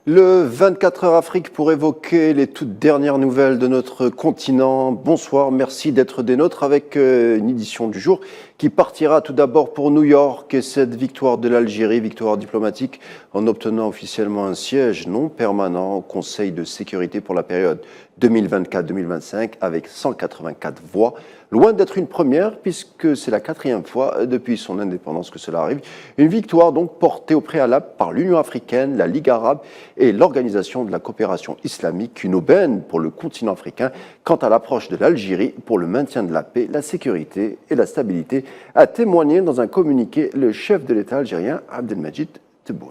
Le 24 heures Afrique pour évoquer les toutes dernières nouvelles de notre continent. Bonsoir, merci d'être des nôtres avec une édition du jour qui partira tout d'abord pour New York et cette victoire de l'Algérie, victoire diplomatique en obtenant officiellement un siège non permanent au Conseil de sécurité pour la période 2024-2025 avec 184 voix. Loin d'être une première puisque c'est la 4e fois depuis son indépendance que cela arrive. Une victoire donc portée au préalable par l'Union africaine, la Ligue arabe et l'Organisation de la coopération islamique, une aubaine pour le continent africain quant à l'approche de l'Algérie pour le maintien de la paix, la sécurité et la stabilité, a témoigné dans un communiqué le chef de l'État algérien Abdelmadjid Tebboune.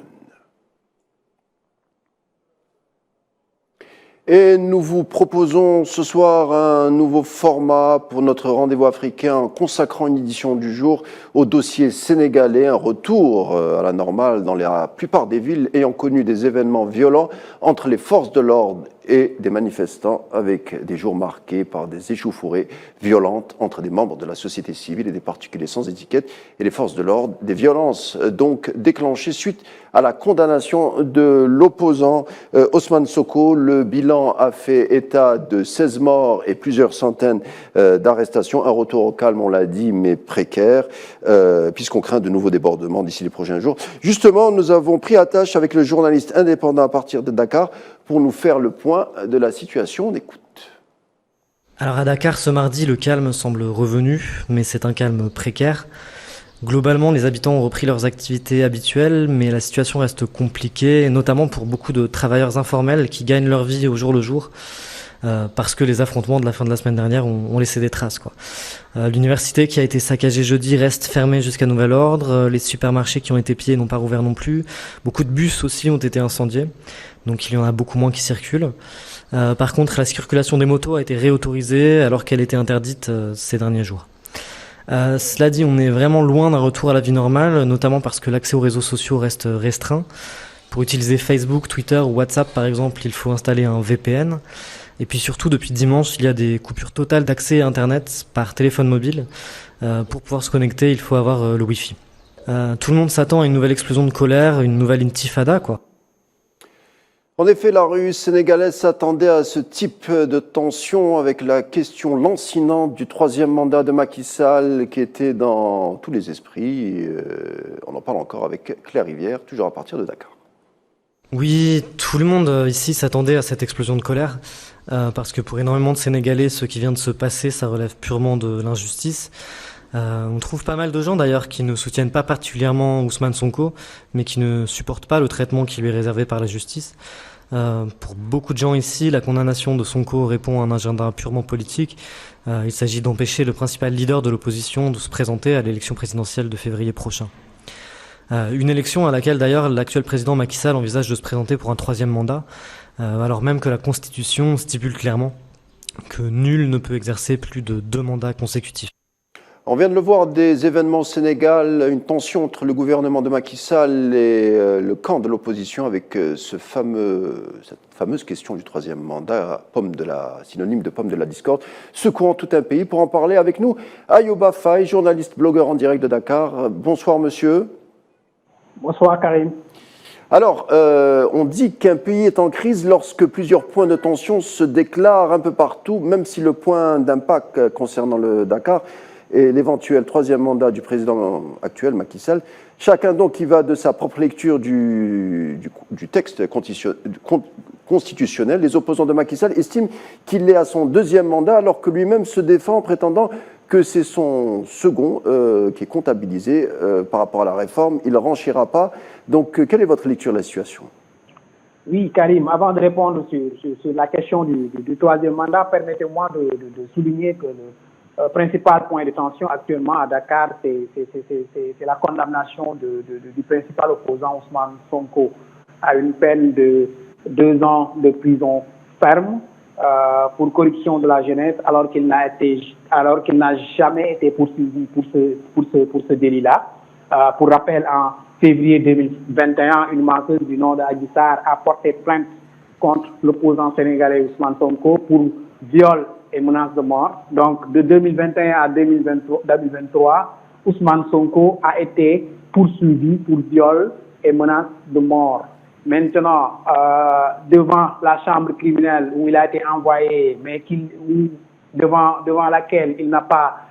Et nous vous proposons ce soir un nouveau format pour notre rendez-vous africain en consacrant une édition du jour au dossier sénégalais, un retour à la normale dans la plupart des villes ayant connu des événements violents entre les forces de l'ordre et des manifestants, avec des jours marqués par des échauffourées violentes entre des membres de la société civile et des particuliers sans étiquette et les forces de l'ordre. Des violences donc déclenchées suite à la condamnation de l'opposant Ousmane Sonko. Le bilan a fait état de 16 morts et plusieurs centaines d'arrestations. Un retour au calme, on l'a dit, mais précaire, puisqu'on craint de nouveaux débordements d'ici les prochains jours. Justement, nous avons pris attache avec le journaliste indépendant à partir de Dakar pour nous faire le point de la situation. On écoute. Alors à Dakar, ce mardi, le calme semble revenu, mais c'est un calme précaire. Globalement, les habitants ont repris leurs activités habituelles, mais la situation reste compliquée, notamment pour beaucoup de travailleurs informels qui gagnent leur vie au jour le jour, parce que les affrontements de la fin de la semaine dernière ont laissé des traces, quoi. L'université qui a été saccagée jeudi reste fermée jusqu'à nouvel ordre. Les supermarchés qui ont été pillés n'ont pas rouvert non plus. Beaucoup de bus aussi ont été incendiés, donc il y en a beaucoup moins qui circulent. Par contre, la circulation des motos a été réautorisée alors qu'elle était interdite ces derniers jours. Cela dit, on est vraiment loin d'un retour à la vie normale, notamment parce que l'accès aux réseaux sociaux reste restreint. Pour utiliser Facebook, Twitter ou WhatsApp par exemple, il faut installer un VPN. Et puis surtout, depuis dimanche, il y a des coupures totales d'accès à Internet par téléphone mobile. Pour pouvoir se connecter, il faut avoir le Wi-Fi. Tout le monde s'attend à une nouvelle explosion de colère, une nouvelle intifada, quoi. En effet, la rue sénégalaise s'attendait à ce type de tension avec la question lancinante du 3e mandat de Macky Sall qui était dans tous les esprits. On en parle encore avec Claire Rivière, toujours à partir de Dakar. Oui, tout le monde ici s'attendait à cette explosion de colère, parce que pour énormément de Sénégalais, ce qui vient de se passer, ça relève purement de l'injustice. On trouve pas mal de gens d'ailleurs qui ne soutiennent pas particulièrement Ousmane Sonko, mais qui ne supportent pas le traitement qui lui est réservé par la justice. Pour beaucoup de gens ici, la condamnation de Sonko répond à un agenda purement politique. Il s'agit d'empêcher le principal leader de l'opposition de se présenter à l'élection présidentielle de février prochain. Une élection à laquelle d'ailleurs l'actuel président Macky Sall envisage de se présenter pour un 3e mandat, alors même que la Constitution stipule clairement que nul ne peut exercer plus de 2 mandats consécutifs. On vient de le voir, des événements au Sénégal, une tension entre le gouvernement de Macky Sall et le camp de l'opposition avec cette fameuse question du 3e mandat, synonyme de pomme de la discorde, secouant tout un pays. Pour en parler avec nous, Ayouba Faye, journaliste blogueur en direct de Dakar. Bonsoir monsieur. Bonsoir Karim. Alors, on dit qu'un pays est en crise lorsque plusieurs points de tension se déclarent un peu partout, même si le point d'impact concernant le Dakar et l'éventuel 3e mandat du président actuel, Macky Sall. Chacun donc y va de sa propre lecture du texte constitutionnel. Les opposants de Macky Sall estiment qu'il est à son 2e mandat alors que lui-même se défend en prétendant que c'est son second qui est comptabilisé par rapport à la réforme. Il ne renchira pas. Donc, quelle est votre lecture de la situation ? Oui, Karim, avant de répondre sur la question du 3e mandat, permettez-moi de souligner que le principal point de tension actuellement à Dakar, c'est la condamnation du principal opposant Ousmane Sonko à une peine de 2 ans de prison ferme pour corruption de la jeunesse, alors qu'il n'a jamais été poursuivi pour ce délit-là. Pour rappel, en février 2021, une masseuse du nom d'Adji Sarr a porté plainte contre l'opposant sénégalais Ousmane Sonko pour viol et menace de mort. Donc, de 2021 à 2023, Ousmane Sonko a été poursuivi pour viol et menace de mort. maintenant devant la chambre criminelle où il a été envoyé, mais devant laquelle il n'a pas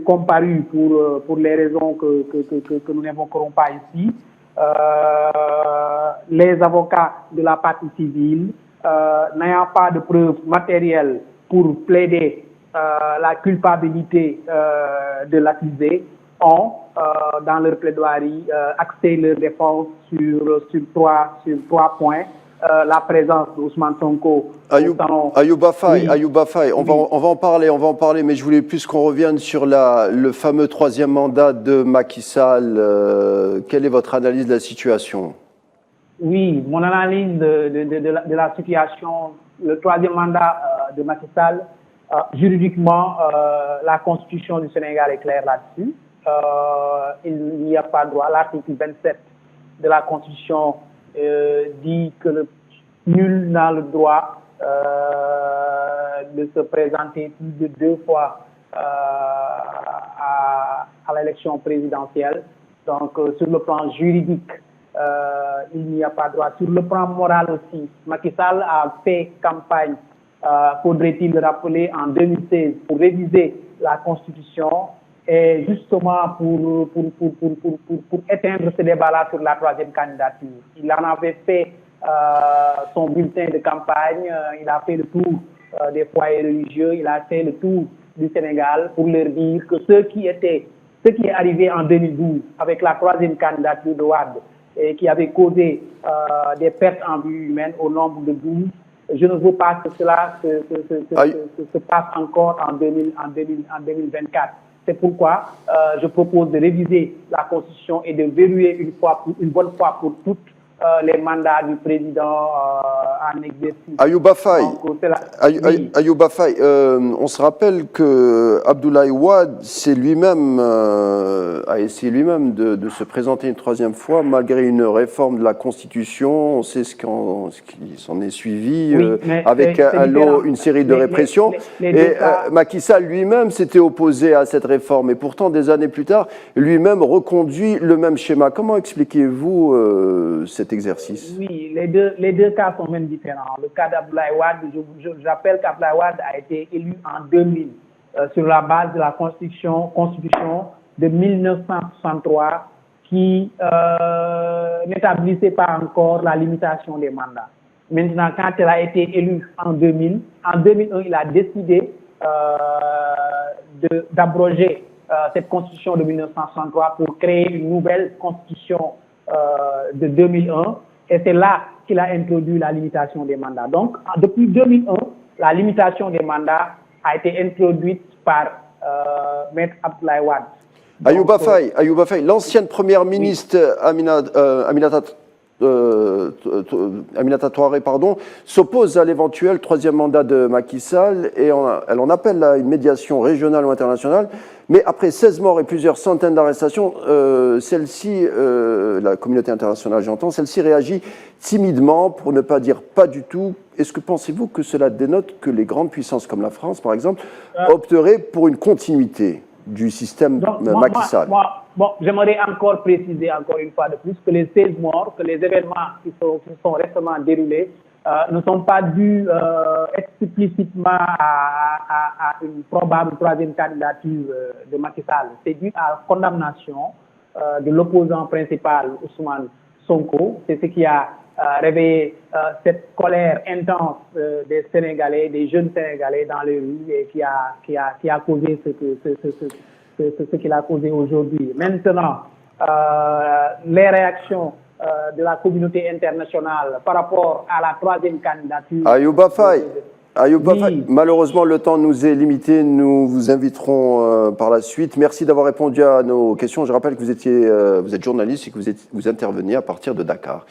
comparu pour les raisons que nous n'évoquerons pas ici. Les avocats de la partie civile, n'ayant pas de preuves matérielles pour plaider la culpabilité de l'accusé, ont, dans leur plaidoirie, axé leur défense sur trois points. La présence d'Ousmane Sonko. Ayouba Faye, on va en parler, mais je voulais plus qu'on revienne sur le fameux troisième mandat de Macky Sall. Quelle est votre analyse de la situation? Oui, mon analyse de la situation, le troisième mandat de Macky Sall, juridiquement, la Constitution du Sénégal est claire là-dessus. Il n'y a pas droit. L'article 27 de la Constitution dit que nul n'a le droit de se présenter plus de 2 fois à l'élection présidentielle. Donc, sur le plan juridique, il n'y a pas droit. Sur le plan moral aussi, Macky Sall a fait campagne, faudrait-il le rappeler, en 2016 pour réviser la Constitution et justement pour éteindre ce débat-là sur la troisième candidature. Il en avait fait son bulletin de campagne, il a fait le tour des foyers religieux, il a fait le tour du Sénégal pour leur dire que ce qui est arrivé en 2012 avec la troisième candidature de Wade et qui avait causé des pertes en vie humaine au nombre de 12, je ne veux pas que cela se passe encore en 2024. C'est pourquoi je propose de réviser la Constitution et de verrouiller une bonne fois pour toutes les mandats du président en exercice. Ayouba Faye, on se rappelle que Abdoulaye Wade a essayé lui-même de se présenter une troisième fois malgré une réforme de la Constitution. On sait ce qui s'en est suivi, avec une série de répressions. Et Macky Sall lui-même s'était opposé à cette réforme. Et pourtant, des années plus tard, lui-même reconduit le même schéma. Comment expliquez-vous cet exercice? Oui, les deux cas sont même différents. Le cas d'Abdoulaye Wade, je rappelle qu'Abdoulaye Wade a été élu en 2000 sur la base de la Constitution de 1963 qui n'établissait pas encore la limitation des mandats. Maintenant, quand elle a été élue en 2000, en 2001, il a décidé d'abroger cette Constitution de 1963 pour créer une nouvelle Constitution de 2001, et c'est là qu'il a introduit la limitation des mandats. Donc, depuis 2001, la limitation des mandats a été introduite par Maître Abdoulaye Wade. Ayouba Faye, l'ancienne première ministre Aminata Touré, s'oppose à l'éventuel troisième mandat de Macky Sall et elle en appelle à une médiation régionale ou internationale. Mais après 16 morts et plusieurs centaines d'arrestations, la communauté internationale, celle-ci réagit timidement, pour ne pas dire pas du tout. Est-ce que pensez-vous que cela dénote que les grandes puissances comme la France, par exemple, opteraient pour une continuité du système Macky Sall? J'aimerais encore préciser encore une fois de plus que les 16 morts, que les événements qui sont récemment déroulés ne sont pas dus explicitement à une probable troisième candidature de Macky Sall. C'est dû à la condamnation de l'opposant principal, Ousmane Sonko. C'est ce qui a réveillé cette colère intense des Sénégalais, des jeunes Sénégalais dans les rues et qui a causé ce qu'il a causé aujourd'hui. Maintenant, les réactions de la communauté internationale par rapport à la troisième candidature. Ayouba Faye, malheureusement le temps nous est limité, nous vous inviterons par la suite. Merci d'avoir répondu à nos questions. Je rappelle que vous êtes journaliste et que vous interveniez à partir de Dakar.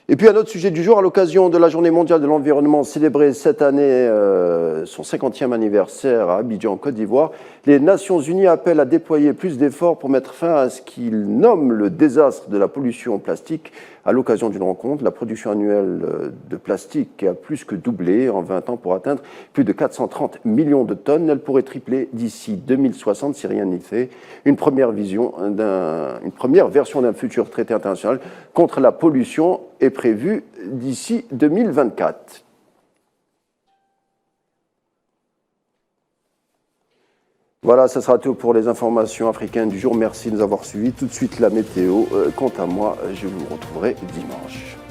Et puis un autre sujet du jour, à l'occasion de la Journée mondiale de l'environnement célébrée cette année, son 50e anniversaire à Abidjan, Côte d'Ivoire, les Nations Unies appellent à déployer plus d'efforts pour mettre fin à ce qu'ils nomment le désastre de la pollution plastique. À l'occasion d'une rencontre, la production annuelle de plastique a plus que doublé en 20 ans pour atteindre plus de 430 millions de tonnes. Elle pourrait tripler d'ici 2060 si rien n'est fait. Une première version d'un futur traité international contre la pollution est prévu d'ici 2024. Voilà, ça sera tout pour les informations africaines du jour. Merci de nous avoir suivis. Tout de suite la météo. Quant à moi, je vous retrouverai dimanche.